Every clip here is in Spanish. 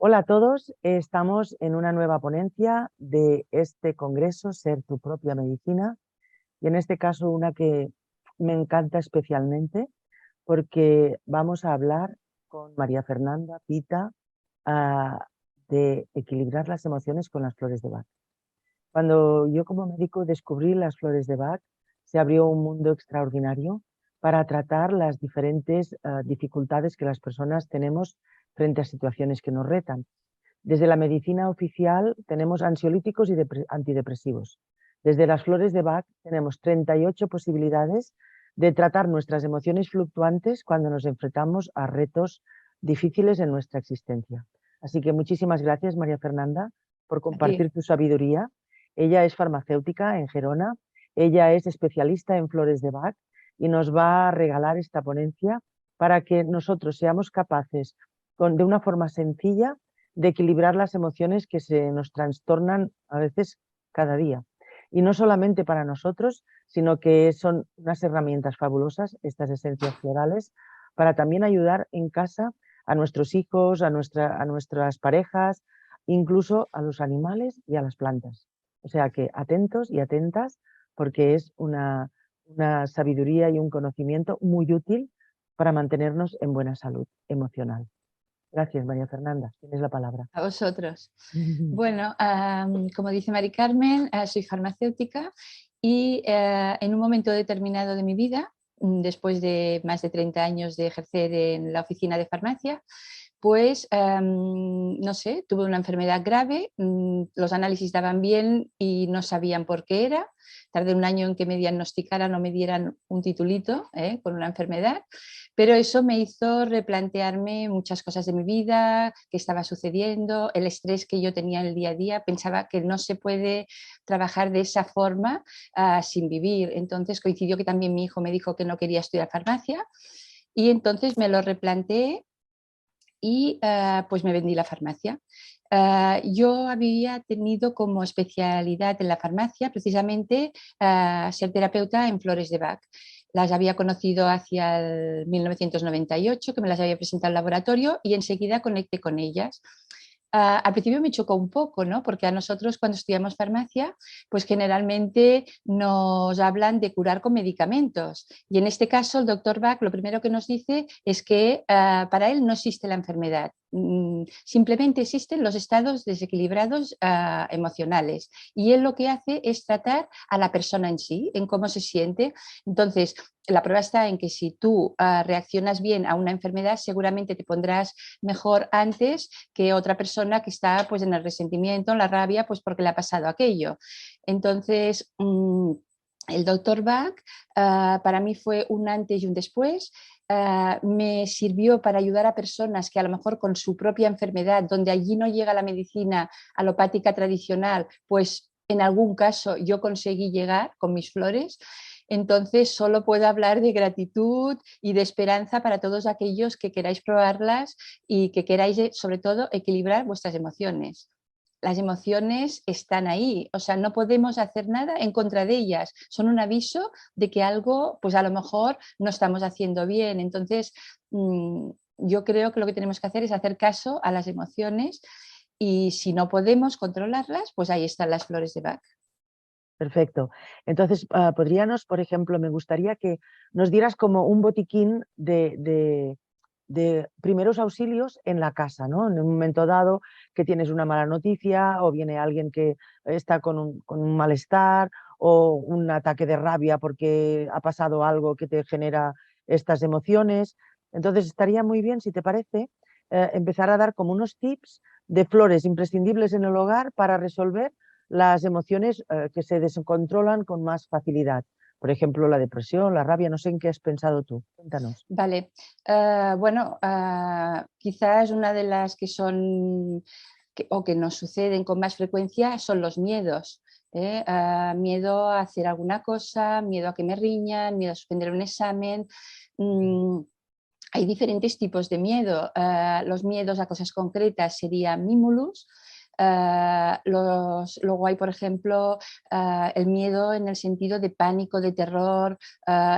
Hola a todos, estamos en una nueva ponencia de este congreso, Ser tu propia medicina, y en este caso una que me encanta especialmente porque vamos a hablar con María Fernanda Pita ah, de equilibrar las emociones con las flores de Bach. Cuando yo como médico descubrí las flores de Bach, se abrió un mundo extraordinario para tratar las diferentes dificultades que las personas tenemos frente a situaciones que nos retan. Desde la medicina oficial tenemos ansiolíticos y antidepresivos. Desde las flores de Bach tenemos 38 posibilidades de tratar nuestras emociones fluctuantes cuando nos enfrentamos a retos difíciles en nuestra existencia. Así que muchísimas gracias, María Fernanda, por A ti. compartir tu sabiduría. Ella es farmacéutica en Gerona, ella es especialista en flores de Bach y nos va a regalar esta ponencia para que nosotros seamos capaces, de una forma sencilla, de equilibrar las emociones que se nos trastornan a veces cada día. Y no solamente para nosotros, sino que son unas herramientas fabulosas, estas esencias florales, para también ayudar en casa a nuestros hijos, a nuestras parejas, incluso a los animales y a las plantas. O sea que atentos y atentas, porque es una sabiduría y un conocimiento muy útil para mantenernos en buena salud emocional. Gracias, María Fernanda. Tienes la palabra. A vosotros. Bueno, como dice Mari Carmen, soy farmacéutica y en un momento determinado de mi vida, después de más de 30 años de ejercer en la oficina de farmacia, pues, no sé, tuve una enfermedad grave, los análisis daban bien y no sabían por qué era. Tardé un año en que me diagnosticaran o me dieran un titulito con una enfermedad, pero eso me hizo replantearme muchas cosas de mi vida, qué estaba sucediendo, el estrés que yo tenía en el día a día. Pensaba que no se puede trabajar de esa forma sin vivir. Entonces coincidió que también mi hijo me dijo que no quería estudiar farmacia y entonces me lo replanteé y pues me vendí la farmacia. Yo había tenido como especialidad en la farmacia precisamente ser terapeuta en flores de Bach. Las había conocido hacia el 1998, que me las había presentado al laboratorio y enseguida conecté con ellas. Al principio me chocó un poco, ¿no? Porque a nosotros cuando estudiamos farmacia, pues generalmente nos hablan de curar con medicamentos. Y en este caso el doctor Bach lo primero que nos dice es que para él no existe la enfermedad. Simplemente existen los estados desequilibrados emocionales. Y él lo que hace es tratar a la persona en sí, en cómo se siente. Entonces, la prueba está en que si tú reaccionas bien a una enfermedad, seguramente te pondrás mejor antes que otra persona que está pues en el resentimiento, en la rabia, pues porque le ha pasado aquello. Entonces, el doctor Bach para mí fue un antes y un después. Me sirvió para ayudar a personas que a lo mejor con su propia enfermedad, donde allí no llega la medicina alopática tradicional, pues en algún caso yo conseguí llegar con mis flores. Entonces, solo puedo hablar de gratitud y de esperanza para todos aquellos que queráis probarlas y que queráis, sobre todo, equilibrar vuestras emociones. Las emociones están ahí, o sea, no podemos hacer nada en contra de ellas. Son un aviso de que algo, pues a lo mejor no estamos haciendo bien. Entonces, yo creo que lo que tenemos que hacer es hacer caso a las emociones y si no podemos controlarlas, pues ahí están las flores de Bach. Perfecto. Entonces, podríamos, por ejemplo, me gustaría que nos dieras como un botiquín de primeros auxilios en la casa, ¿no? En un momento dado que tienes una mala noticia o viene alguien que está con un malestar o un ataque de rabia porque ha pasado algo que te genera estas emociones. Entonces, estaría muy bien, si te parece, empezar a dar como unos tips de flores imprescindibles en el hogar para resolver las emociones que se descontrolan con más facilidad. Por ejemplo, la depresión, la rabia, no sé en qué has pensado tú. Cuéntanos. Vale, bueno, quizás una de las que son o que nos suceden con más frecuencia son los miedos. Miedo a hacer alguna cosa, miedo a que me riñan, miedo a suspender un examen. Mm, Hay diferentes tipos de miedo. Los miedos a cosas concretas serían mimulus. Luego hay, por ejemplo, el miedo en el sentido de pánico, de terror,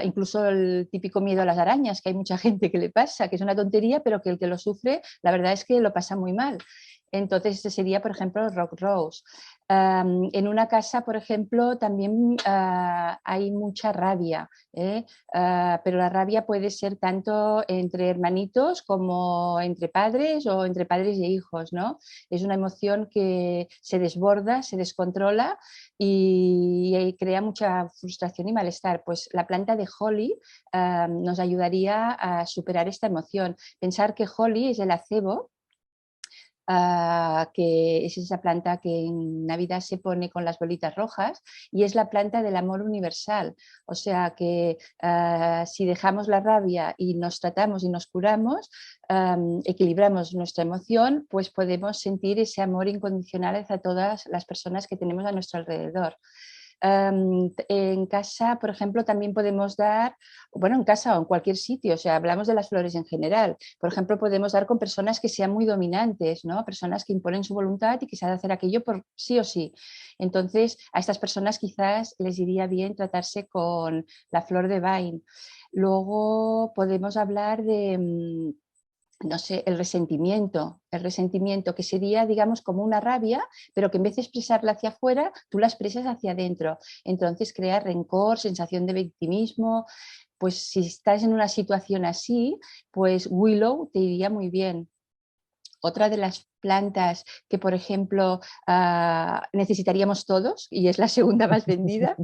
incluso el típico miedo a las arañas, que hay mucha gente que le pasa, que es una tontería, pero que el que lo sufre, la verdad es que lo pasa muy mal. Entonces, este sería, por ejemplo, Rock Rose. En una casa, por ejemplo, también hay mucha rabia, ¿eh? Pero la rabia puede ser tanto entre hermanitos como entre padres o entre padres e hijos, ¿no? Es una emoción que se desborda, se descontrola y crea mucha frustración y malestar. Pues la planta de holly nos ayudaría a superar esta emoción. Pensar que holly es el acebo, que es esa planta que en Navidad se pone con las bolitas rojas y es la planta del amor universal. O sea que si dejamos la rabia y nos tratamos y nos curamos, equilibramos nuestra emoción, pues podemos sentir ese amor incondicional hacia todas las personas que tenemos a nuestro alrededor. En casa, por ejemplo, también podemos dar, bueno, en casa o en cualquier sitio, o sea, hablamos de las flores en general. Por ejemplo, podemos dar con personas que sean muy dominantes, ¿no? Personas que imponen su voluntad y que se ha de hacer aquello por sí o sí. Entonces, a estas personas quizás les iría bien tratarse con la flor de Bain. Luego podemos hablar de no sé, el resentimiento que sería, digamos, como una rabia, pero que en vez de expresarla hacia afuera, tú la expresas hacia adentro. Entonces crea rencor, sensación de victimismo. Pues si estás en una situación así, pues Willow te iría muy bien. Otra de las plantas que, por ejemplo, necesitaríamos todos, y es la segunda más vendida,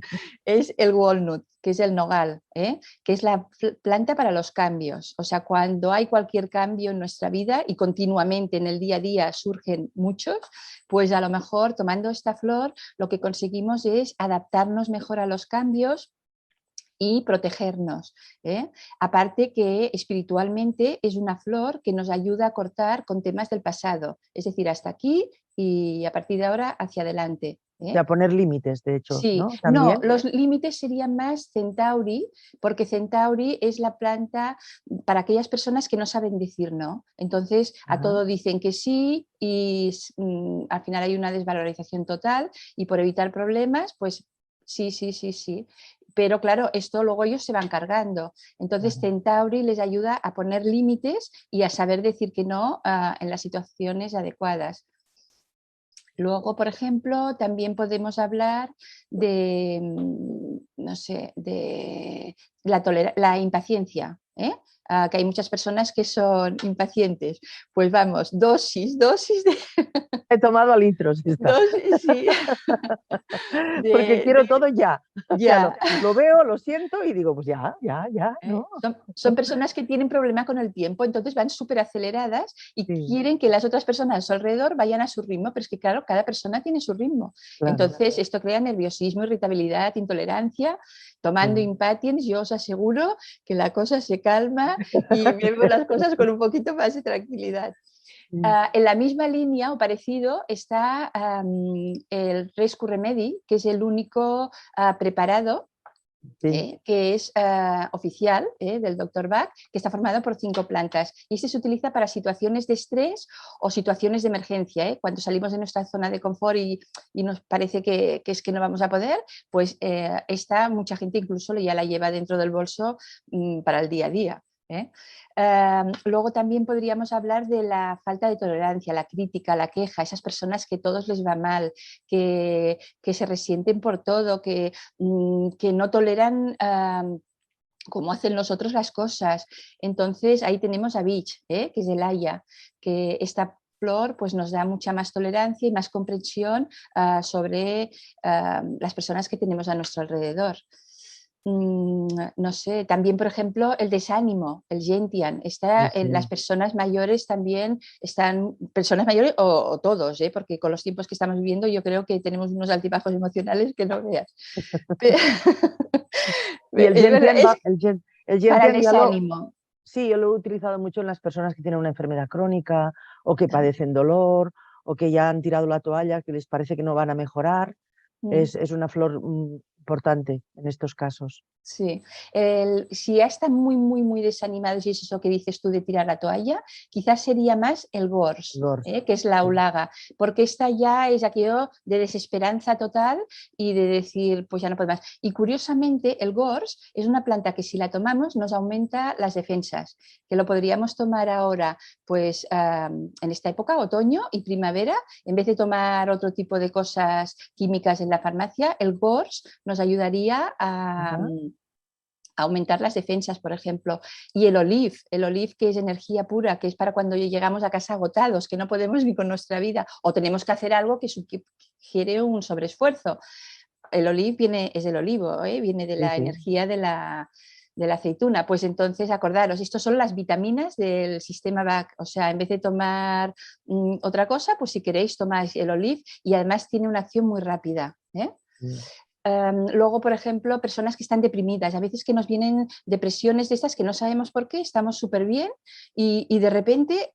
es el walnut, que es el nogal, que es la planta para los cambios. O sea, cuando hay cualquier cambio en nuestra vida y continuamente en el día a día surgen muchos, pues a lo mejor tomando esta flor lo que conseguimos es adaptarnos mejor a los cambios y protegernos. Aparte que espiritualmente es una flor que nos ayuda a cortar con temas del pasado, es decir, hasta aquí y a partir de ahora hacia adelante. O sea, poner límites, de hecho, Sí, ¿no? no, También. los límites serían más Centauri, porque Centauri es la planta para aquellas personas que no saben decir no. Entonces, a todo dicen que sí y al final hay una desvalorización total y por evitar problemas, pues sí, sí, sí, sí. Pero claro, esto luego ellos se van cargando. Entonces, Centauri les ayuda a poner límites y a saber decir que no en las situaciones adecuadas. Luego, por ejemplo, también podemos hablar de, no sé, de la impaciencia, que hay muchas personas que son impacientes. Pues vamos, dosis de... He tomado a litros esta. Dosis, sí, Porque quiero de todo ya. O sea, ya. lo veo, lo siento y digo, pues ya, ¿no? Son personas que tienen problema con el tiempo, entonces van súper aceleradas y Sí, quieren que las otras personas a su alrededor vayan a su ritmo, pero es que claro, cada persona tiene su ritmo. claro. Entonces esto crea nerviosismo, irritabilidad, intolerancia. Tomando Impatiens yo os aseguro que la cosa se calma y vemos las cosas con un poquito más de tranquilidad. En la misma línea o parecido está el Rescue Remedy, que es el único preparado que es oficial del Dr. Bach, que está formado por 5 plantas. Y este se utiliza para situaciones de estrés o situaciones de emergencia. Cuando salimos de nuestra zona de confort y nos parece que es que no vamos a poder, pues esta mucha gente incluso ya la lleva dentro del bolso para el día a día. Luego también podríamos hablar de la falta de tolerancia, la crítica, la queja, esas personas que todos les va mal, que se resienten por todo, que no toleran cómo hacen los otros las cosas. Entonces ahí tenemos a Beach, que es el Haya, que esta flor pues nos da mucha más tolerancia y más comprensión sobre las personas que tenemos a nuestro alrededor. No sé, también por ejemplo el desánimo, el gentian, está en las personas mayores también, están personas mayores o todos, porque con los tiempos que estamos viviendo yo creo que tenemos unos altibajos emocionales que no veas. Y el Para el gentian desánimo. sí, yo lo he utilizado mucho en las personas que tienen una enfermedad crónica o que padecen dolor o que ya han tirado la toalla, que les parece que no van a mejorar. Es una flor importante en estos casos. Sí, si ya está muy, muy, muy desanimado, si es eso que dices tú de tirar la toalla, quizás sería más el GORS, Gors, que es la sí. aulaga, porque esta ya es aquello de desesperanza total y de decir, pues ya no puedo más. Y curiosamente, el GORS es una planta que si la tomamos nos aumenta las defensas, que lo podríamos tomar ahora, pues en esta época, otoño y primavera, en vez de tomar otro tipo de cosas químicas en la farmacia, el GORS nos ayudaría a aumentar las defensas, por ejemplo. Y el olive que es energía pura, que es para cuando llegamos a casa agotados, que no podemos ni con nuestra vida o tenemos que hacer algo que sugiere un sobreesfuerzo. El olive es del olivo, viene de Sí, la sí. energía de la aceituna. Pues entonces, acordaros, estos son las vitaminas del sistema BAC. O sea, en vez de tomar otra cosa, pues si queréis tomáis el olive y además tiene una acción muy rápida. Mm. Luego, por ejemplo, personas que están deprimidas, a veces que nos vienen depresiones de estas que no sabemos por qué, estamos súper bien y de repente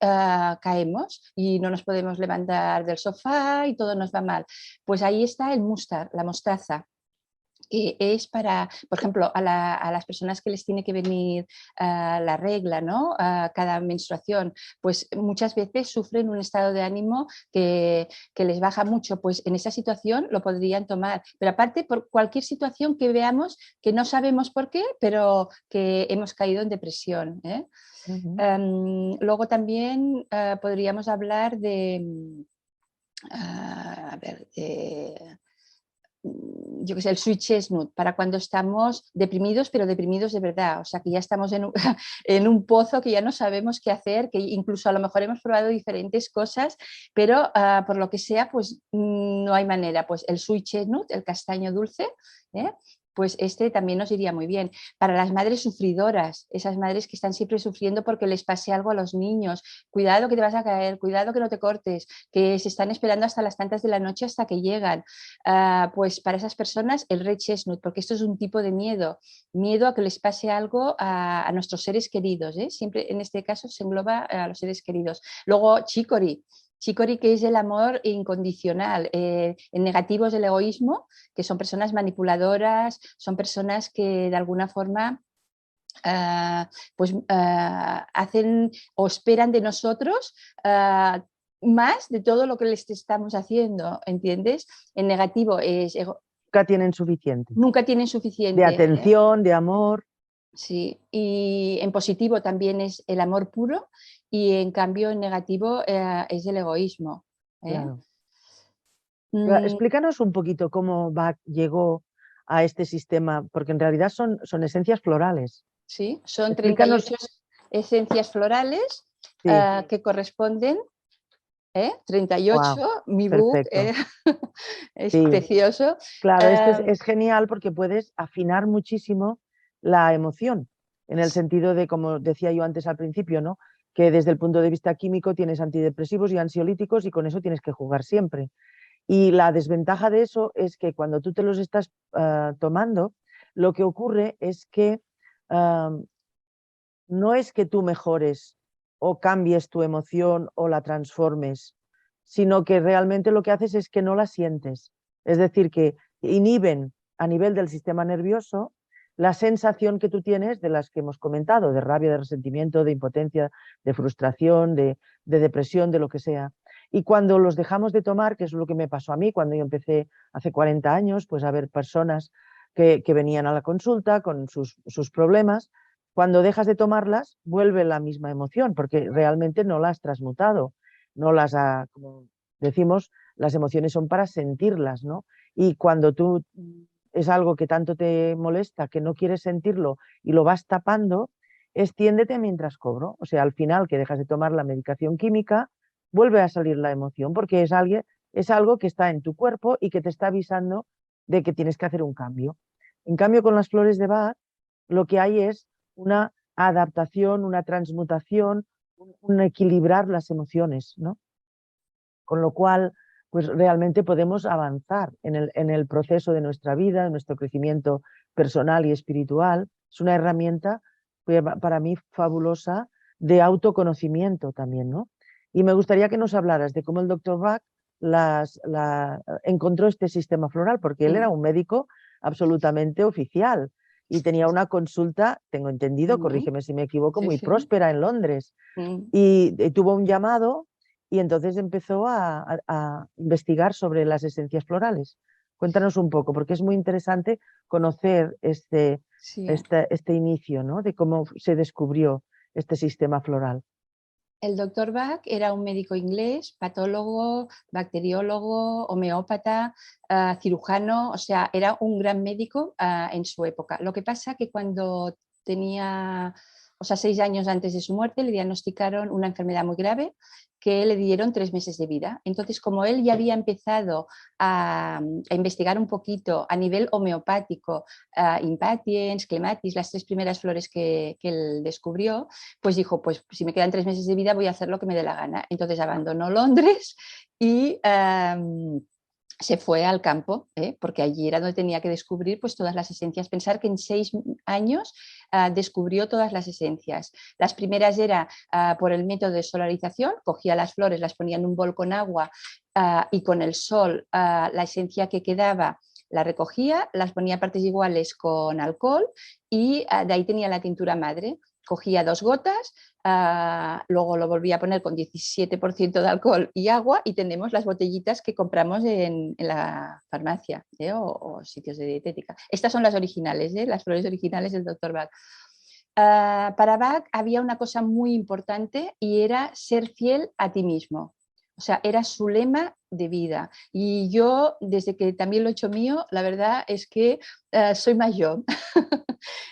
caemos y no nos podemos levantar del sofá y todo nos va mal. Pues ahí está el mustar, la mostaza, que es para, por ejemplo, a las personas que les tiene que venir la regla, ¿no? Cada menstruación, pues muchas veces sufren un estado de ánimo que les baja mucho, pues en esa situación lo podrían tomar. Pero aparte, por cualquier situación que veamos que no sabemos por qué, pero que hemos caído en depresión. Ujú. Luego también podríamos hablar de, a ver, yo que sé, el sweet chestnut, para cuando estamos deprimidos, pero deprimidos de verdad, o sea, que ya estamos en un, en un pozo, que ya no sabemos qué hacer, que incluso a lo mejor hemos probado diferentes cosas, pero por lo que sea, pues no hay manera. Pues el sweet chestnut, el castaño dulce, ¿eh? Pues este también nos iría muy bien. Para las madres sufridoras, esas madres que están siempre sufriendo porque les pase algo a los niños, cuidado que te vas a caer, cuidado que no te cortes, que se están esperando hasta las tantas de la noche hasta que llegan. Pues para esas personas el red chestnut, porque esto es un tipo de miedo, miedo a que les pase algo a nuestros seres queridos, siempre en este caso se engloba a los seres queridos. Luego chicory, chicory que es el amor incondicional, en negativo es el egoísmo, que son personas manipuladoras, son personas que de alguna forma hacen o esperan de nosotros más de todo lo que les estamos haciendo, ¿entiendes? En negativo es Nunca tienen suficiente. nunca tienen De suficiente. atención, de amor. Sí, y en positivo también es el amor puro y en cambio en negativo es el egoísmo. ¿eh? Claro. Mm, Explícanos un poquito cómo Bach llegó a este sistema, porque en realidad son esencias florales. sí, son Explícanos, 38 esencias florales sí, que corresponden 38, wow, mi book, perfecto. es Sí, precioso. claro, esto Eh, es genial porque puedes afinar muchísimo la emoción, en el sentido de, como decía yo antes al principio, ¿no? Que desde el punto de vista químico tienes antidepresivos y ansiolíticos y con eso tienes que jugar siempre. Y la desventaja de eso es que cuando tú te los estás tomando, lo que ocurre es que ah, no es que tú mejores o cambies tu emoción o la transformes, sino que realmente lo que haces es que no la sientes. Es decir, que inhiben a nivel del sistema nervioso la sensación que tú tienes de las que hemos comentado, de rabia, de resentimiento, de impotencia, de frustración, de depresión, de lo que sea. Y cuando los dejamos de tomar, que es lo que me pasó a mí cuando yo empecé hace 40 años, pues a ver personas que venían a la consulta con sus problemas, cuando dejas de tomarlas, vuelve la misma emoción, porque realmente no la has transmutado, no las ha, como decimos, las emociones son para sentirlas, ¿no? Y cuando tú es algo que tanto te molesta, que no quieres sentirlo y lo vas tapando, extiéndete mientras cobro. O sea, al final que dejas de tomar la medicación química, vuelve a salir la emoción, porque es algo que está en tu cuerpo y que te está avisando de que tienes que hacer un cambio. En cambio, con las flores de Bach, lo que hay es una adaptación, una transmutación, un equilibrar las emociones, ¿no? Con lo cual, pues realmente podemos avanzar en el proceso de nuestra vida, en nuestro crecimiento personal y espiritual. Es una herramienta para mí fabulosa de autoconocimiento también, ¿no? Y me gustaría que nos hablaras de cómo el doctor Bach encontró este sistema floral, porque él era un médico absolutamente oficial. Y tenía una consulta, tengo entendido, corrígeme si me equivoco, Sí, muy sí. próspera en Londres. Y tuvo un llamado y entonces empezó a investigar sobre las esencias florales. Cuéntanos un poco, porque es muy interesante conocer Sí. este inicio, ¿no? De cómo se descubrió este sistema floral. El doctor Bach era un médico inglés, patólogo, bacteriólogo, homeópata, cirujano, o sea, era un gran médico en su época. Lo que pasa que cuando tenía, o sea, 6 años antes de su muerte, le diagnosticaron una enfermedad muy grave que le dieron 3 meses de vida. Entonces, como él ya había empezado a investigar un poquito a nivel homeopático, impatiens, clematis, las 3 primeras flores que él descubrió, pues dijo, pues si me quedan 3 meses de vida voy a hacer lo que me dé la gana. Entonces abandonó Londres y se fue al campo, porque allí era donde tenía que descubrir pues, todas las esencias. Pensar que en 6 años descubrió todas las esencias. Las primeras era por el método de solarización, cogía las flores, las ponía en un bol con agua y con el sol la esencia que quedaba la recogía, las ponía a partes iguales con alcohol y de ahí tenía la tintura madre. Cogía 2 gotas, luego lo volvía a poner con 17% de alcohol y agua y tenemos las botellitas que compramos en la farmacia o sitios de dietética. Estas son las originales, las flores originales del Dr. Bach. Para Bach había una cosa muy importante y era ser fiel a ti mismo. O sea, era su lema de vida. Y yo, desde que también lo he hecho mío, la verdad es que soy más yo.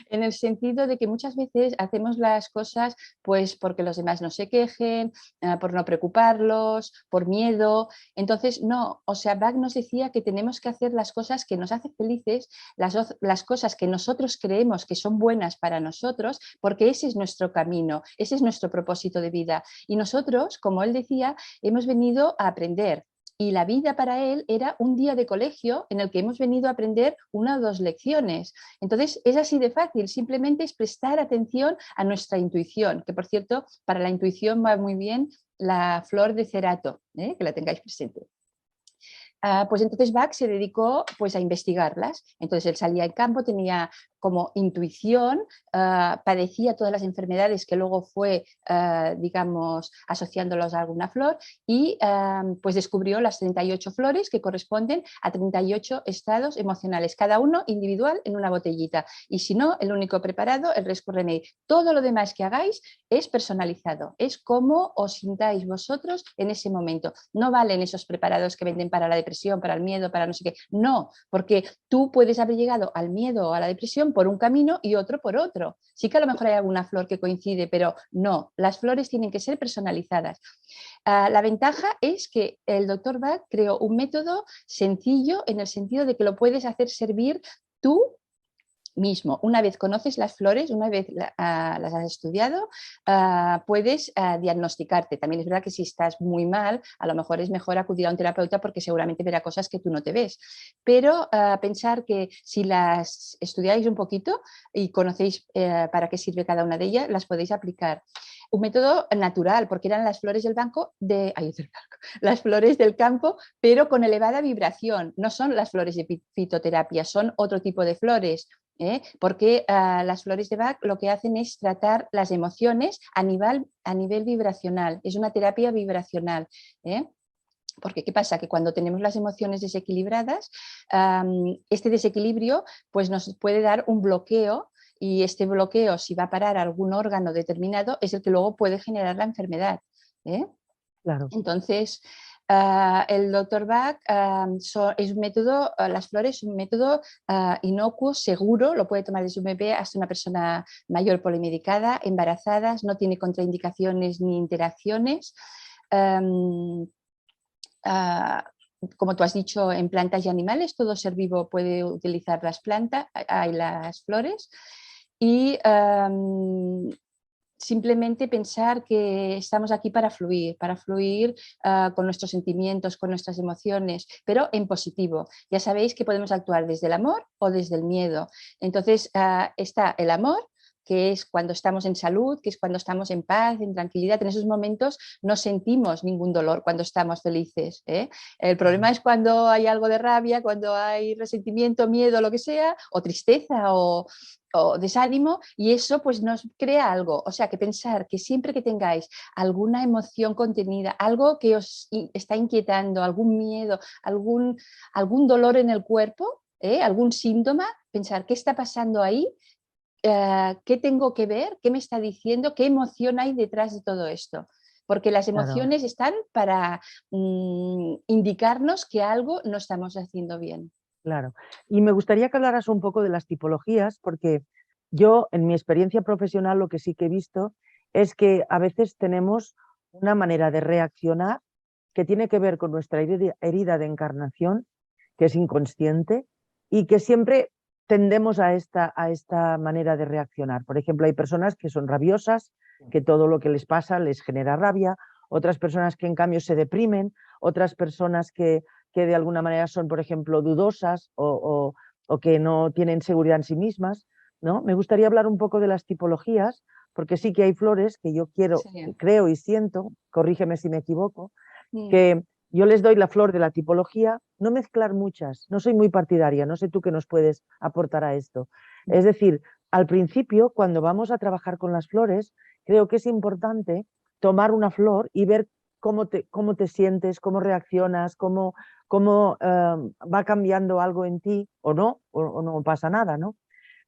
En el sentido de que muchas veces hacemos las cosas pues porque los demás no se quejen, por no preocuparlos, por miedo. Entonces, no, o sea, Bach nos decía que tenemos que hacer las cosas que nos hacen felices, las cosas que nosotros creemos que son buenas para nosotros, porque ese es nuestro camino, ese es nuestro propósito de vida. Y nosotros, como él decía, hemos venido a aprender. Y la vida para él era un día de colegio en el que hemos venido a aprender 1 o 2 lecciones. Entonces, es así de fácil, simplemente es prestar atención a nuestra intuición, que por cierto, para la intuición va muy bien la flor de cerato, que la tengáis presente. Pues entonces Bach se dedicó pues, a investigarlas. Entonces él salía al campo, tenía como intuición, padecía todas las enfermedades que luego fue, digamos, asociándolos a alguna flor y pues descubrió las 38 flores que corresponden a 38 estados emocionales, cada uno individual en una botellita. Y si no, el único preparado, el Rescue Remedy. Todo lo demás que hagáis es personalizado, es como os sintáis vosotros en ese momento. No valen esos preparados que venden para la depresión, para el miedo, para no sé qué. No, porque tú puedes haber llegado al miedo o a la depresión por un camino y otro por otro. Sí que a lo mejor hay alguna flor que coincide, pero no, las flores tienen que ser personalizadas. La ventaja es que el Dr. Bach creó un método sencillo en el sentido de que lo puedes hacer servir tú mismo. Una vez conoces las flores, una vez las has estudiado, puedes diagnosticarte. También es verdad que si estás muy mal, a lo mejor es mejor acudir a un terapeuta porque seguramente verá cosas que tú no te ves. Pero pensar que si las estudiáis un poquito y conocéis para qué sirve cada una de ellas, las podéis aplicar. Un método natural, porque eran las flores las flores del campo, pero con elevada vibración. No son las flores de fitoterapia, son otro tipo de flores. Porque las flores de Bach lo que hacen es tratar las emociones a nivel vibracional, es una terapia vibracional. Porque ¿qué pasa? Que cuando tenemos las emociones desequilibradas, este desequilibrio pues nos puede dar un bloqueo y este bloqueo, si va a parar a algún órgano determinado, es el que luego puede generar la enfermedad. Claro. Entonces, el Dr. Bach es un método, las flores es un método inocuo, seguro, lo puede tomar desde un bebé hasta una persona mayor polimedicada, embarazadas, no tiene contraindicaciones ni interacciones. Como tú has dicho, en plantas y animales, todo ser vivo puede utilizar las plantas y las flores. Y simplemente pensar que estamos aquí para fluir con nuestros sentimientos, con nuestras emociones, pero en positivo. Ya sabéis que podemos actuar desde el amor o desde el miedo. Entonces está el amor, que es cuando estamos en salud, que es cuando estamos en paz, en tranquilidad. En esos momentos no sentimos ningún dolor cuando estamos felices, ¿eh? El problema es cuando hay algo de rabia, cuando hay resentimiento, miedo, lo que sea, o tristeza o desánimo, y eso pues nos crea algo. O sea, que pensar que siempre que tengáis alguna emoción contenida, algo que os está inquietando, algún miedo, algún dolor en el cuerpo, algún síntoma, pensar qué está pasando ahí, qué tengo que ver, qué me está diciendo, qué emoción hay detrás de todo esto. Porque las Claro, emociones están para indicarnos que algo no estamos haciendo bien. claro. Y me gustaría que hablaras un poco de las tipologías, porque yo en mi experiencia profesional lo que sí que he visto es que a veces tenemos una manera de reaccionar que tiene que ver con nuestra herida de encarnación, que es inconsciente y que siempre tendemos a esta manera de reaccionar. Por ejemplo, hay personas que son rabiosas, que todo lo que les pasa les genera rabia, otras personas que en cambio se deprimen, otras personas que de alguna manera son, por ejemplo, dudosas o que no tienen seguridad en sí mismas, ¿no? Me gustaría hablar un poco de las tipologías, porque sí que hay flores que yo quiero, Sí. creo y siento, corrígeme si me equivoco, Mm. que yo les doy la flor de la tipología, no mezclar muchas, no soy muy partidaria, no sé tú qué nos puedes aportar a esto. Es decir, al principio, cuando vamos a trabajar con las flores, creo que es importante tomar una flor y ver cómo te sientes, cómo reaccionas, cómo va cambiando algo en ti o no pasa nada, ¿no?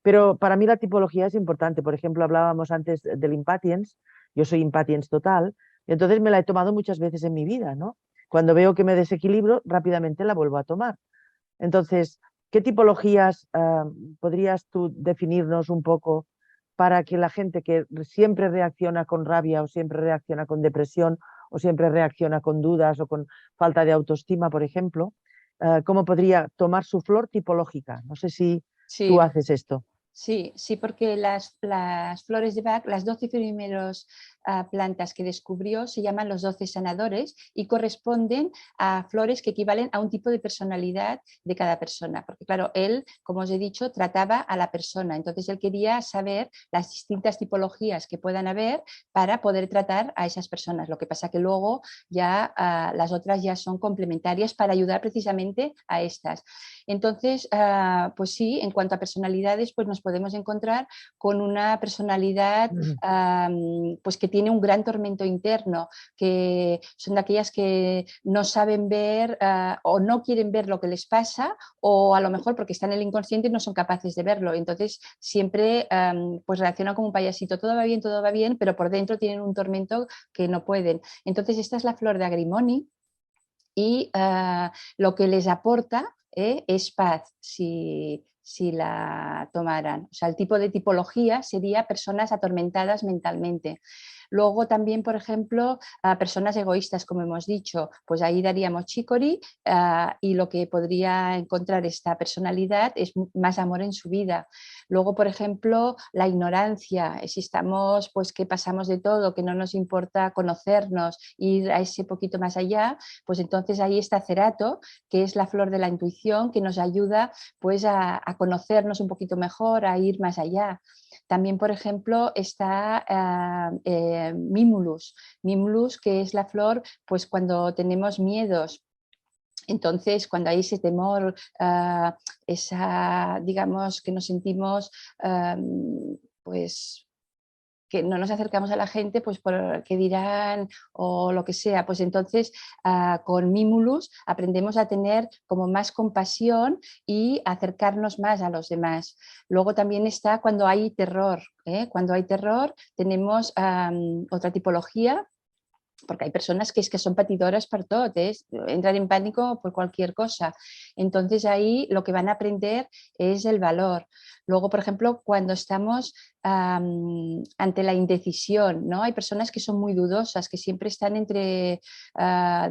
Pero para mí la tipología es importante. Por ejemplo, hablábamos antes del impatience, yo soy impatience total, y entonces me la he tomado muchas veces en mi vida, ¿no? Cuando veo que me desequilibro, rápidamente la vuelvo a tomar. Entonces, ¿qué tipologías podrías tú definirnos un poco para que la gente que siempre reacciona con rabia o siempre reacciona con depresión o siempre reacciona con dudas o con falta de autoestima, por ejemplo, cómo podría tomar su flor tipológica? No sé si tú Sí. haces esto. Sí, sí, porque las flores de Bach, las 12 primeros plantas que descubrió se llaman los 12 sanadores y corresponden a flores que equivalen a un tipo de personalidad de cada persona. Porque claro, él, como os he dicho, trataba a la persona. Entonces él quería saber las distintas tipologías que puedan haber para poder tratar a esas personas. Lo que pasa que luego ya las otras ya son complementarias para ayudar precisamente a estas. Entonces, pues sí, en cuanto a personalidades, pues nos podemos encontrar con una personalidad pues que tiene un gran tormento interno, que son de aquellas que no saben ver o no quieren ver lo que les pasa, o a lo mejor porque están en el inconsciente no son capaces de verlo. Entonces siempre pues reaccionan como un payasito, todo va bien, pero por dentro tienen un tormento que no pueden. Entonces esta es la flor de Agrimoni y lo que les aporta es paz si la tomaran. O sea, el tipo de tipología sería personas atormentadas mentalmente. Luego también, por ejemplo, a personas egoístas, como hemos dicho, pues ahí daríamos chicory y lo que podría encontrar esta personalidad es más amor en su vida. Luego, por ejemplo, la ignorancia, si estamos, pues que pasamos de todo, que no nos importa conocernos, ir a ese poquito más allá, pues entonces ahí está Cerato, que es la flor de la intuición, que nos ayuda pues a conocernos un poquito mejor, a ir más allá. También, por ejemplo, está Mimulus. Mimulus, que es la flor, pues cuando tenemos miedos. Entonces, cuando hay ese temor, digamos, que nos sentimos, pues que no nos acercamos a la gente pues por qué dirán o lo que sea, pues entonces con Mimulus aprendemos a tener como más compasión y acercarnos más a los demás. Luego también está cuando hay terror, cuando hay terror tenemos otra tipología, porque hay personas que es que son patidoras per tot, entran en pánico por cualquier cosa. Entonces ahí lo que van a aprender es el valor. Luego, por ejemplo, cuando estamos ante la indecisión, ¿no? Hay personas que son muy dudosas, que siempre están entre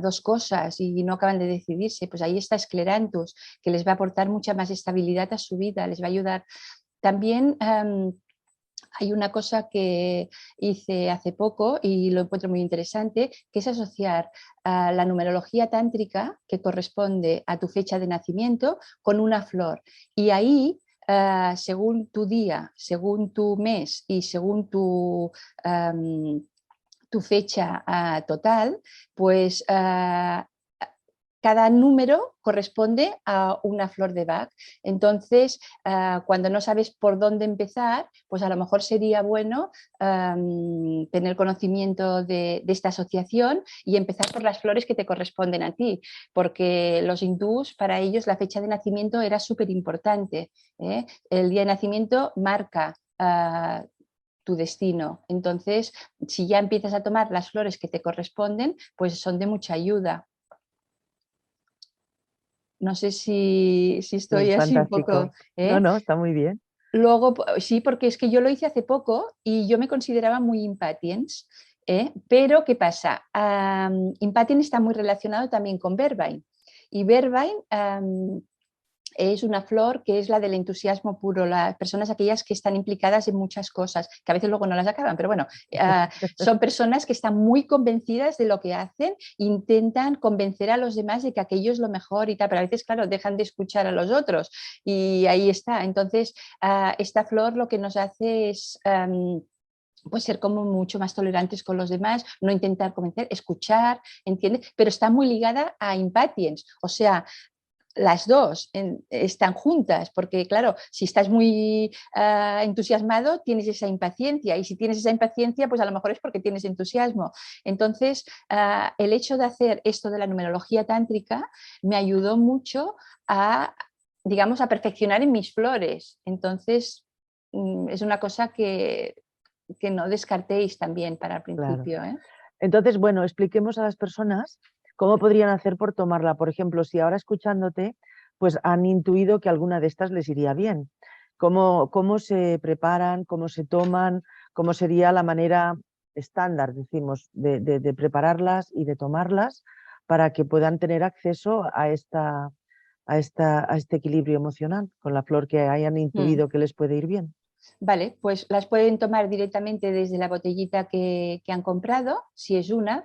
dos cosas y no acaban de decidirse. Pues ahí está Scleranthus, que les va a aportar mucha más estabilidad a su vida, les va a ayudar. También hay una cosa que hice hace poco y lo encuentro muy interesante, que es asociar la numerología tántrica, que corresponde a tu fecha de nacimiento, con una flor. Y ahí según tu día, según tu mes y según tu fecha total, pues cada número corresponde a una flor de Bach. Entonces, cuando no sabes por dónde empezar, pues a lo mejor sería bueno tener conocimiento de esta asociación y empezar por las flores que te corresponden a ti, porque los hindús, para ellos, la fecha de nacimiento era súper importante. El día de nacimiento marca tu destino. Entonces, si ya empiezas a tomar las flores que te corresponden, pues son de mucha ayuda. No sé si estoy Es así un fantástico. poco. No, no, está muy bien. Luego, sí, porque es que yo lo hice hace poco y yo me consideraba muy impatiens. Pero, ¿qué pasa? Impatiens está muy relacionado también con Vervain. Y Vervain es una flor que es la del entusiasmo puro, las personas aquellas que están implicadas en muchas cosas, que a veces luego no las acaban, pero bueno, son personas que están muy convencidas de lo que hacen, intentan convencer a los demás de que aquello es lo mejor y tal, pero a veces, claro, dejan de escuchar a los otros y ahí está. Entonces, esta flor lo que nos hace es pues ser como mucho más tolerantes con los demás, no intentar convencer, escuchar, ¿entiendes? Pero está muy ligada a impatiens, o sea, las dos están juntas, porque claro, si estás muy entusiasmado, tienes esa impaciencia, y si tienes esa impaciencia, pues a lo mejor es porque tienes entusiasmo. Entonces, el hecho de hacer esto de la numerología tántrica me ayudó mucho a, digamos, a perfeccionar en mis flores. Entonces, es una cosa que no descartéis también para el Claro. principio. Entonces, bueno, expliquemos a las personas cómo podrían hacer por tomarla. Por ejemplo, si ahora escuchándote, pues han intuido que alguna de estas les iría bien. ¿Cómo se preparan, cómo se toman, cómo sería la manera estándar, decimos, de prepararlas y de tomarlas para que puedan tener acceso a este equilibrio emocional con la flor que hayan Mm. intuido que les puede ir bien? Vale, pues las pueden tomar directamente desde la botellita que han comprado, si es una.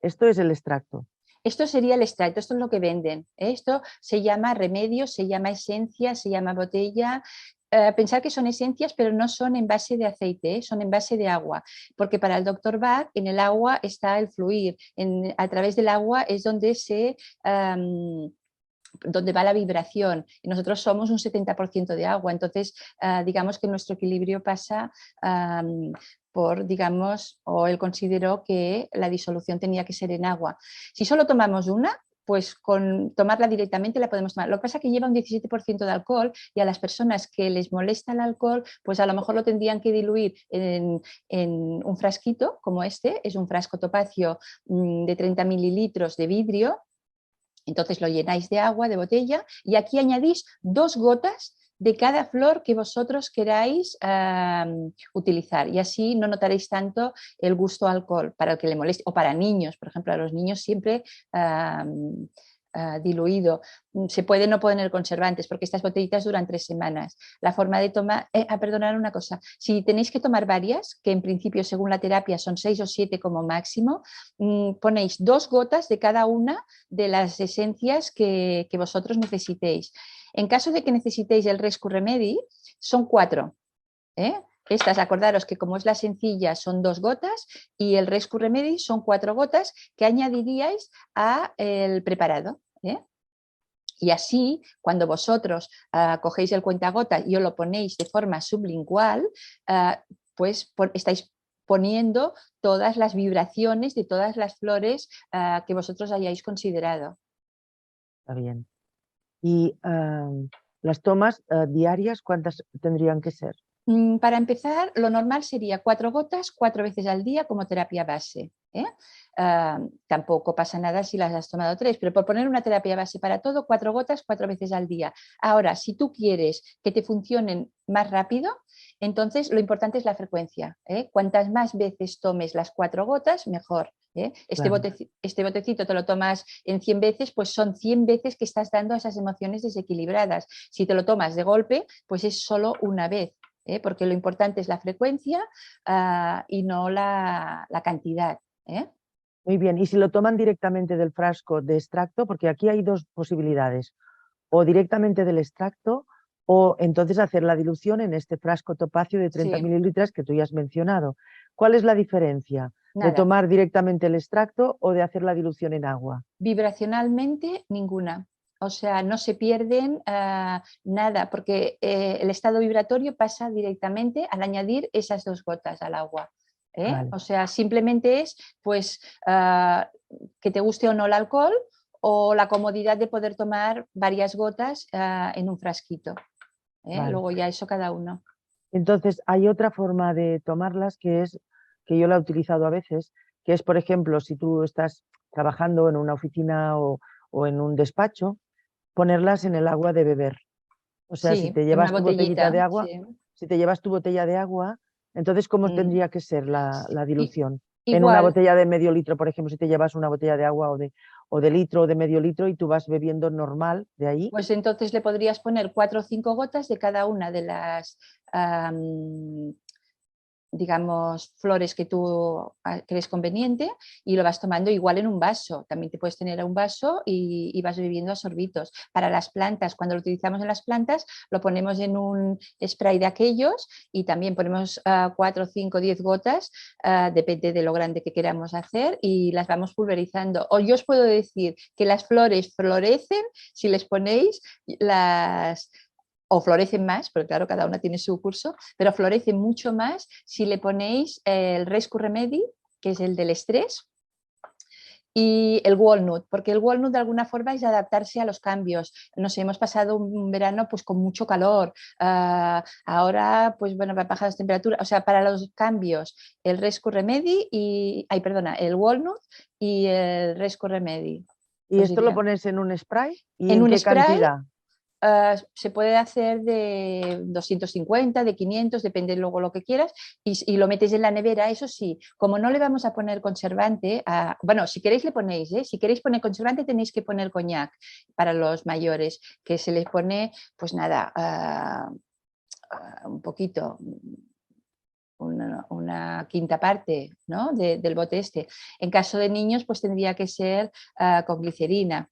Esto es el extracto. Esto sería el extracto, esto es lo que venden. Esto se llama remedio, se llama esencia, se llama botella. Pensar que son esencias, pero no son en base de aceite, son en base de agua, porque para el doctor Bach en el agua está el fluir, a través del agua es donde va la vibración. Y nosotros somos un 70% de agua, entonces digamos que nuestro equilibrio pasa por, digamos, o él consideró que la disolución tenía que ser en agua. Si solo tomamos una, pues con tomarla directamente la podemos tomar. Lo que pasa es que lleva un 17% de alcohol y a las personas que les molesta el alcohol, pues a lo mejor lo tendrían que diluir en un frasquito como este, es un frasco topacio de 30 mililitros de vidrio. Entonces lo llenáis de agua, de botella, y aquí añadís 2 gotas de cada flor que vosotros queráis utilizar. Y así no notaréis tanto el gusto al alcohol para el que le moleste. O para niños, por ejemplo, a los niños siempre diluido. Se puede no poner conservantes porque estas botellitas duran 3 semanas. La forma de tomar, perdonar una cosa, si tenéis que tomar varias, que en principio según la terapia son 6 o 7 como máximo, ponéis 2 gotas de cada una de las esencias que vosotros necesitéis. En caso de que necesitéis el Rescue Remedy, son 4. Estas, acordaros que como es la sencilla son 2 gotas y el Rescue Remedy son 4 gotas que añadiríais al preparado. Y así, cuando vosotros cogéis el cuentagotas y os lo ponéis de forma sublingual, pues estáis poniendo todas las vibraciones de todas las flores que vosotros hayáis considerado. Está bien. Y las tomas diarias, ¿cuántas tendrían que ser? Para empezar, lo normal sería 4 gotas 4 veces al día como terapia base. Tampoco pasa nada si las has tomado 3, pero por poner una terapia base para todo, 4 gotas 4 veces al día. Ahora, si tú quieres que te funcionen más rápido, entonces lo importante es la frecuencia. Cuantas más veces tomes las 4 gotas, mejor. Este Claro. botecito te lo tomas en 100 veces, pues son 100 veces que estás dando esas emociones desequilibradas. Si te lo tomas de golpe, pues es solo una vez. Porque lo importante es la frecuencia y no la cantidad. Muy bien. Y si lo toman directamente del frasco de extracto, porque aquí hay dos posibilidades, o directamente del extracto o entonces hacer la dilución en este frasco topacio de 30 Sí, mililitros que tú ya has mencionado. ¿Cuál es la diferencia de nada. tomar directamente el extracto o de hacer la dilución en agua? Vibracionalmente, ninguna. O sea, no se pierden nada, porque el estado vibratorio pasa directamente al añadir esas 2 gotas al agua. Vale, O sea, simplemente es pues que te guste o no el alcohol o la comodidad de poder tomar varias gotas en un frasquito. vale. Luego ya eso cada uno. Entonces, hay otra forma de tomarlas que es, que yo la he utilizado a veces, que es, por ejemplo, si tú estás trabajando en una oficina o en un despacho, ponerlas en el agua de beber. O sea, si Sí, te en una llevas tu botellita de botellita. agua, Sí. si te llevas tu botella de agua, entonces, ¿cómo Mm. tendría que ser la I- dilución? En una Igual, botella de medio litro, por ejemplo, si te llevas una botella de agua o de litro o de medio litro y tú vas bebiendo normal de ahí. pues entonces le podrías poner 4 o 5 gotas de cada una de las, digamos, flores que tú crees conveniente y lo vas tomando igual en un vaso. También te puedes tener un vaso y vas bebiendo a sorbitos. Para las plantas, cuando lo utilizamos en las plantas, lo ponemos en un spray de aquellos y también ponemos 4, 5, 10 gotas, depende de lo grande que queramos hacer y las vamos pulverizando. O yo os puedo decir que las flores florecen si les ponéis las o florecen más, porque claro, cada una tiene su curso, pero florecen mucho más si le ponéis el Rescue Remedy, que es el del estrés, y el walnut, porque el walnut de alguna forma es adaptarse a los cambios. Nos hemos pasado un verano pues con mucho calor, ahora pues bueno, bajar las temperaturas, o sea, para los cambios, el Rescue Remedy y, ay, perdona, el walnut y el Rescue Remedy, Y os esto lo diría. pones en un spray. ¿Y En en un qué spray cantidad? se puede hacer de 250, de 500, depende luego lo que quieras, y lo metes en la nevera. Eso sí, como no le vamos a poner conservante, bueno, si queréis le ponéis, si queréis poner conservante tenéis que poner coñac para los mayores, que se les pone, pues nada, un poquito, una quinta parte, ¿no? Del bote este. En caso de niños, pues tendría que ser con glicerina.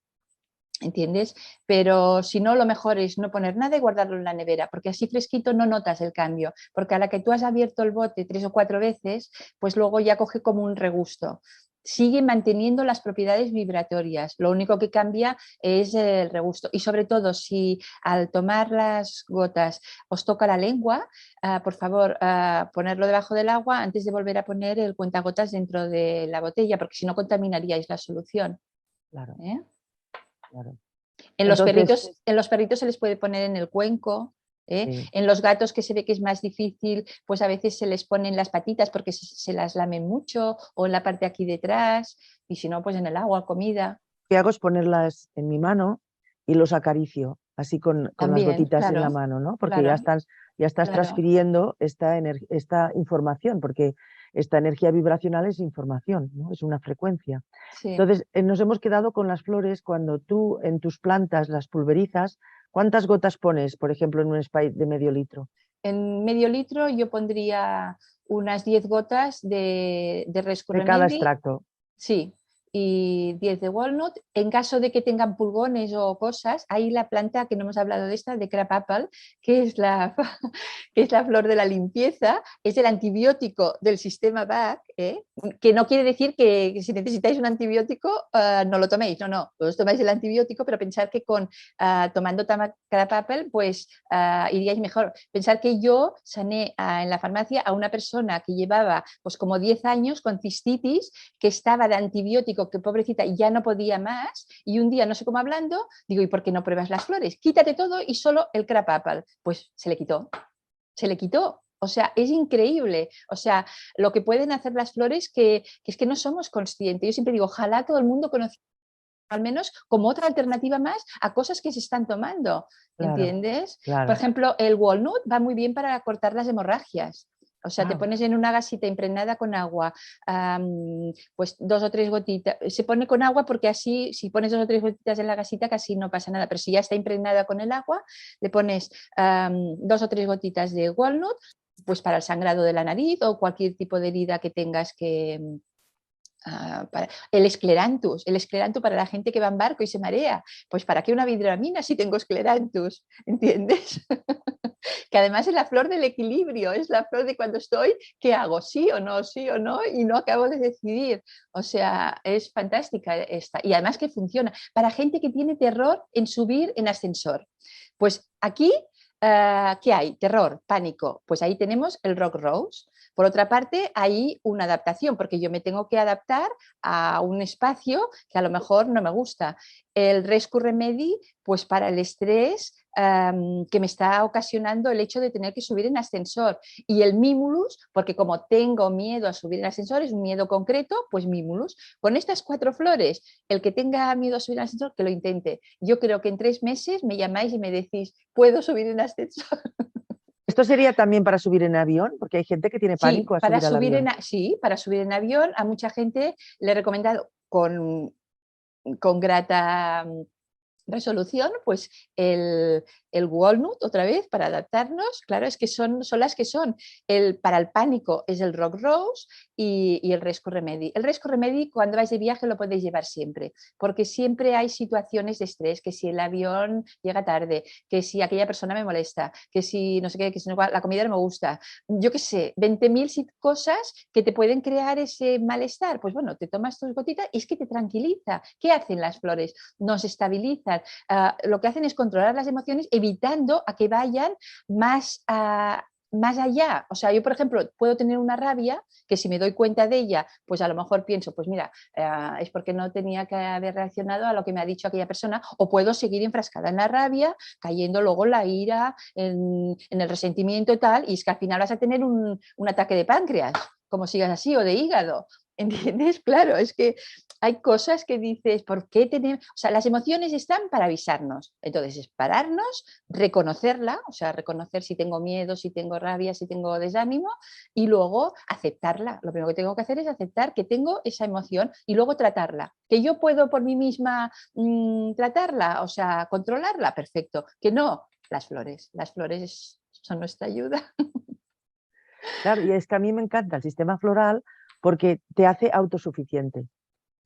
¿Entiendes? Pero si no, lo mejor es no poner nada y guardarlo en la nevera, porque así fresquito no notas el cambio, porque a la que tú has abierto el bote 3 o 4 veces, pues luego ya coge como un regusto. Sigue manteniendo las propiedades vibratorias, lo único que cambia es el regusto. Y sobre todo, si al tomar las gotas os toca la lengua, por favor, ponerlo debajo del agua antes de volver a poner el cuentagotas dentro de la botella, porque si no contaminaríais la solución. Claro, ¿Eh? claro. En Entonces, los perritos se les puede poner en el cuenco. sí. En los gatos, que se ve que es más difícil, pues a veces se les ponen las patitas porque se las lamen mucho, o en la parte aquí detrás, y si no, pues en el agua, comida. Lo que hago es ponerlas en mi mano y los acaricio, así con las También, gotitas en la claro, mano, ¿no? Porque claro, ya estás claro. transfiriendo esta información, porque esta energía vibracional es información, ¿no? Es una frecuencia. Sí. Entonces, nos hemos quedado con las flores cuando tú en tus plantas las pulverizas. ¿Cuántas gotas pones, por ejemplo, en un spray de medio litro? En medio litro yo pondría unas 10 gotas de Rescue De cada Remedy. extracto. Sí, y 10 de walnut. En caso de que tengan pulgones o cosas, hay la planta que no hemos hablado de esta, de crab apple, que es la, que es la flor de la limpieza, es el antibiótico del sistema BAC, que no quiere decir que si necesitáis un antibiótico no lo toméis, no, os tomáis el antibiótico, pero pensar que tomando crab apple pues iríais mejor. Pensar que yo sané en la farmacia a una persona que llevaba pues como 10 años con cistitis, que estaba de antibiótico, que pobrecita ya no podía más, y un día, no sé cómo hablando, digo, ¿y por qué no pruebas las flores? Quítate todo y solo el crab apple. Pues se le quitó, se le quitó. O sea, es increíble. O sea, lo que pueden hacer las flores que es que no somos conscientes. Yo siempre digo, ojalá todo el mundo conociera al menos como otra alternativa más a cosas que se están tomando, Claro, ¿entiendes? Por claro. ejemplo, el walnut va muy bien para cortar las hemorragias. O sea, te Ah, pones en una gasita impregnada con agua, pues 2 o 3 gotitas. Se pone con agua porque así, si pones 2 o 3 gotitas en la gasita, casi no pasa nada. Pero si ya está impregnada con el agua, le pones 2 o 3 gotitas de walnut, pues para el sangrado de la nariz o cualquier tipo de herida que tengas que El esclerantus para la gente que va en barco y se marea. Pues ¿para qué una vidramina si tengo esclerantus? ¿Entiendes? Que además es la flor del equilibrio, es la flor de cuando estoy, ¿qué hago? Sí o no, y no acabo de decidir. O sea, es fantástica esta. Y además que funciona. Para gente que tiene terror en subir en ascensor. Pues aquí, ¿qué hay? Terror, pánico. Pues ahí tenemos el Rock Rose. Por otra parte, hay una adaptación, porque yo me tengo que adaptar a un espacio que a lo mejor no me gusta. El Rescue Remedy, pues para el estrés que me está ocasionando el hecho de tener que subir en ascensor. Y el Mimulus, porque como tengo miedo a subir en ascensor, es un miedo concreto, pues Mimulus. Con estas 4 flores, el que tenga miedo a subir en ascensor, que lo intente. Yo creo que en 3 meses me llamáis y me decís, ¿puedo subir en ascensor? ¿Esto sería también para subir en avión? Porque hay gente que tiene Sí, pánico a subir al avión. sí, para subir en avión a mucha gente le he recomendado con grata resolución, pues el walnut, otra vez, para adaptarnos, claro, es que son las que son. Para el pánico es el rock rose y el rescue remedy. El rescue remedy, cuando vais de viaje, lo podéis llevar siempre, porque siempre hay situaciones de estrés, que si el avión llega tarde, que si aquella persona me molesta, que si no sé qué, que si no, la comida no me gusta, yo qué sé, 20.000 cosas que te pueden crear ese malestar. Pues bueno, te tomas tus gotitas y es que te tranquiliza. ¿Qué hacen las flores? Nos estabilizan. Lo que hacen es controlar las emociones evitando a que vayan más, más allá. O sea, yo, por ejemplo, puedo tener una rabia que si me doy cuenta de ella, pues a lo mejor pienso, pues mira, es porque no tenía que haber reaccionado a lo que me ha dicho aquella persona, o puedo seguir enfrascada en la rabia, cayendo luego en la ira, en el resentimiento y tal, y es que al final vas a tener un ataque de páncreas, como sigas así, o de hígado. ¿Entiendes? Claro, es que hay cosas que dices, ¿por qué tenemos? O sea, las emociones están para avisarnos. Entonces, es pararnos, reconocerla, o sea, reconocer si tengo miedo, si tengo rabia, si tengo desánimo, y luego aceptarla. Lo primero que tengo que hacer es aceptar que tengo esa emoción y luego tratarla. Que yo puedo por mí misma tratarla, o sea, controlarla, perfecto. Que no, las flores son nuestra ayuda. Claro, y es que a mí me encanta el sistema floral porque te hace autosuficiente.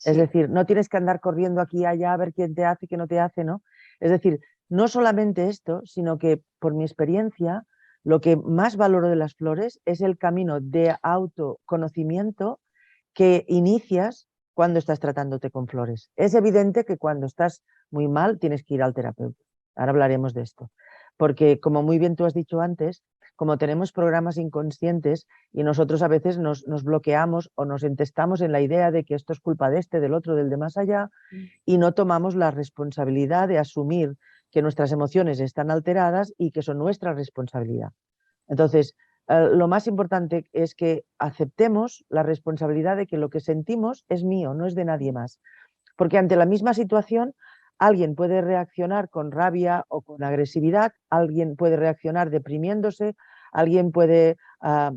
Es Sí, decir, no tienes que andar corriendo aquí y allá a ver quién te hace, quién no te hace, ¿no? Es decir, no solamente esto, sino que por mi experiencia, lo que más valoro de las flores es el camino de autoconocimiento que inicias cuando estás tratándote con flores. Es evidente que cuando estás muy mal tienes que ir al terapeuta. Ahora hablaremos de esto. Porque, como muy bien tú has dicho antes, como tenemos programas inconscientes y nosotros a veces nos bloqueamos o nos entestamos en la idea de que esto es culpa de este, del otro, del de más allá, y no tomamos la responsabilidad de asumir que nuestras emociones están alteradas y que son nuestra responsabilidad. Entonces, lo más importante es que aceptemos la responsabilidad de que lo que sentimos es mío, no es de nadie más. Porque ante la misma situación, alguien puede reaccionar con rabia o con agresividad, alguien puede reaccionar deprimiéndose, alguien puede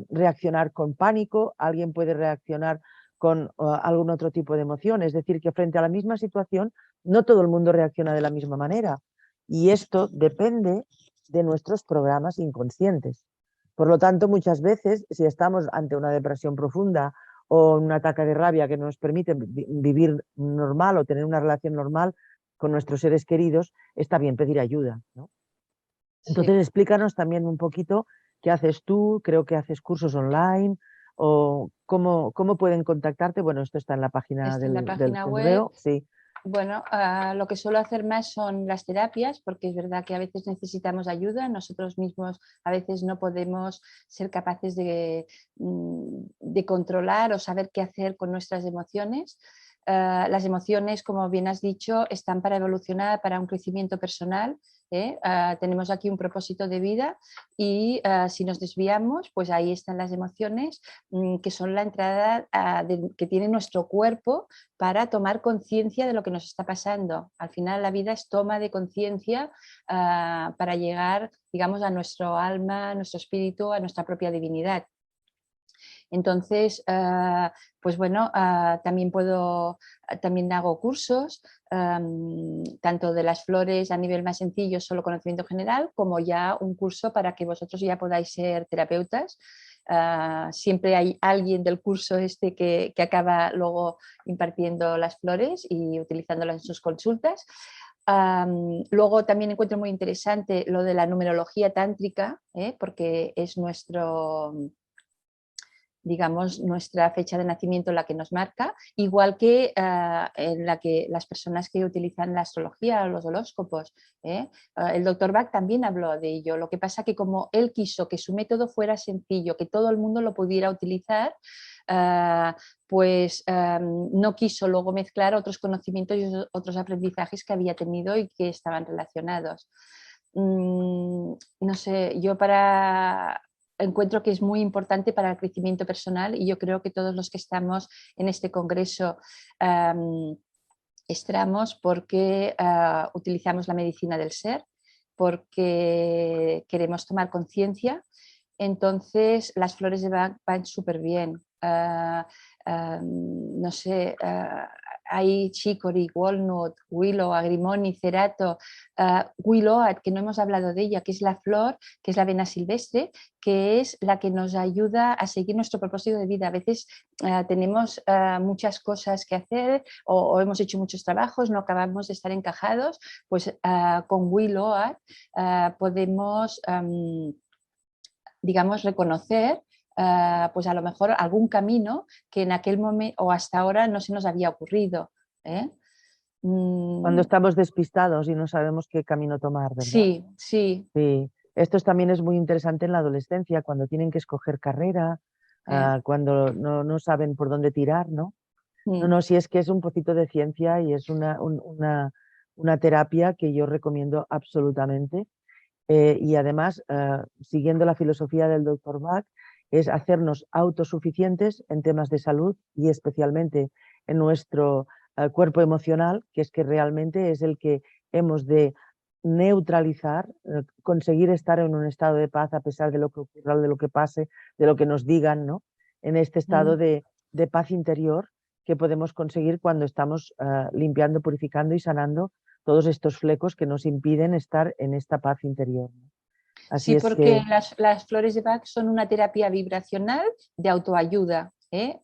reaccionar con pánico, alguien puede reaccionar con algún otro tipo de emoción. Es decir, que frente a la misma situación, no todo el mundo reacciona de la misma manera. Y esto depende de nuestros programas inconscientes. Por lo tanto, muchas veces, si estamos ante una depresión profunda o un ataque de rabia que no nos permite vivir normal o tener una relación normal con nuestros seres queridos, está bien pedir ayuda, ¿no? Entonces, sí. explícanos también un poquito qué haces tú, creo que haces cursos online o cómo pueden contactarte. Bueno, esto está en la página Está en la del página web. correo, sí. Bueno, lo que suelo hacer más son las terapias, porque es verdad que a veces necesitamos ayuda, nosotros mismos a veces no podemos ser capaces de controlar o saber qué hacer con nuestras emociones. Las emociones, como bien has dicho, están para evolucionar, para un crecimiento personal. Tenemos aquí un propósito de vida y si nos desviamos, pues ahí están las emociones, que son la entrada que tiene nuestro cuerpo para tomar conciencia de lo que nos está pasando. Al final la vida es toma de conciencia para llegar, digamos, a nuestro alma, a nuestro espíritu, a nuestra propia divinidad. Entonces, pues bueno, también hago cursos, tanto de las flores a nivel más sencillo, solo conocimiento general, como ya un curso para que vosotros ya podáis ser terapeutas. siempre hay alguien del curso este que acaba luego impartiendo las flores y utilizándolas en sus consultas. Luego también encuentro muy interesante lo de la numerología tántrica, porque es digamos, nuestra fecha de nacimiento la que nos marca, igual que en la que las personas que utilizan la astrología o los horóscopos. El doctor Bach también habló de ello. Lo que pasa que como él quiso que su método fuera sencillo, que todo el mundo lo pudiera utilizar, pues no quiso luego mezclar otros conocimientos y otros aprendizajes que había tenido y que estaban relacionados. No sé, yo encuentro que es muy importante para el crecimiento personal y yo creo que todos los que estamos en este congreso estamos porque utilizamos la medicina del ser, porque queremos tomar conciencia. Entonces las flores de Bach van súper bien. No sé, hay chicory, walnut, willow, agrimoni, cerato, willow, que no hemos hablado de ella, que es la flor, que es la avena silvestre, que es la que nos ayuda a seguir nuestro propósito de vida. A veces tenemos muchas cosas que hacer o hemos hecho muchos trabajos, no acabamos de estar encajados, pues con willow podemos, digamos, reconocer pues a lo mejor algún camino que en aquel momento o hasta ahora no se nos había ocurrido. Cuando estamos despistados y no sabemos qué camino tomar, ¿verdad? Sí, sí. Sí. Esto también es muy interesante en la adolescencia, cuando tienen que escoger carrera, cuando no saben por dónde tirar, ¿no? No, si es que es un poquito de ciencia y es una terapia que yo recomiendo absolutamente. Y además, siguiendo la filosofía del Dr. Bach, es hacernos autosuficientes en temas de salud y especialmente en nuestro cuerpo emocional, que es que realmente es el que hemos de neutralizar, conseguir estar en un estado de paz a pesar de lo que ocurra, de lo que pase, de lo que nos digan, ¿no? En este estado de paz interior que podemos conseguir cuando estamos limpiando, purificando y sanando todos estos flecos que nos impiden estar en esta paz interior. Así sí, es porque que... las flores de Bach son una terapia vibracional de autoayuda,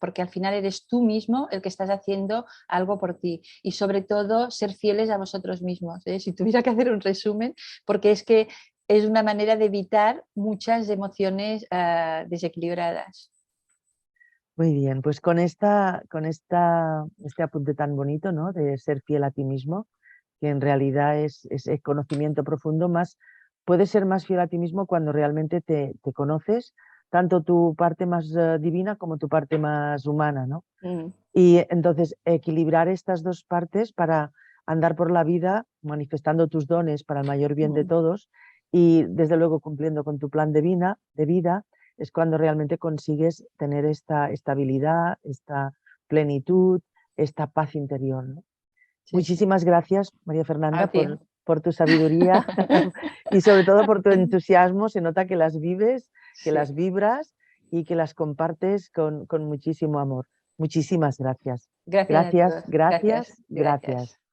porque al final eres tú mismo el que estás haciendo algo por ti y sobre todo ser fieles a vosotros mismos. Si tuviera que hacer un resumen, porque es que es una manera de evitar muchas emociones desequilibradas. Muy bien, pues con este apunte tan bonito, ¿no? De ser fiel a ti mismo, que en realidad es conocimiento profundo, puedes ser más fiel a ti mismo cuando realmente te conoces, tanto tu parte más divina como tu parte más humana, ¿no? Y entonces equilibrar estas dos partes para andar por la vida manifestando tus dones para el mayor bien de todos y desde luego cumpliendo con tu plan de vida, es cuando realmente consigues tener esta estabilidad, esta plenitud, esta paz interior, ¿no? Sí, Muchísimas gracias, María Fernanda, sí. por tu sabiduría y sobre todo por tu entusiasmo. Se nota que las vives, que las vibras y que las compartes con muchísimo amor. Muchísimas gracias. Gracias a Gracias, todos. gracias, Gracias. gracias.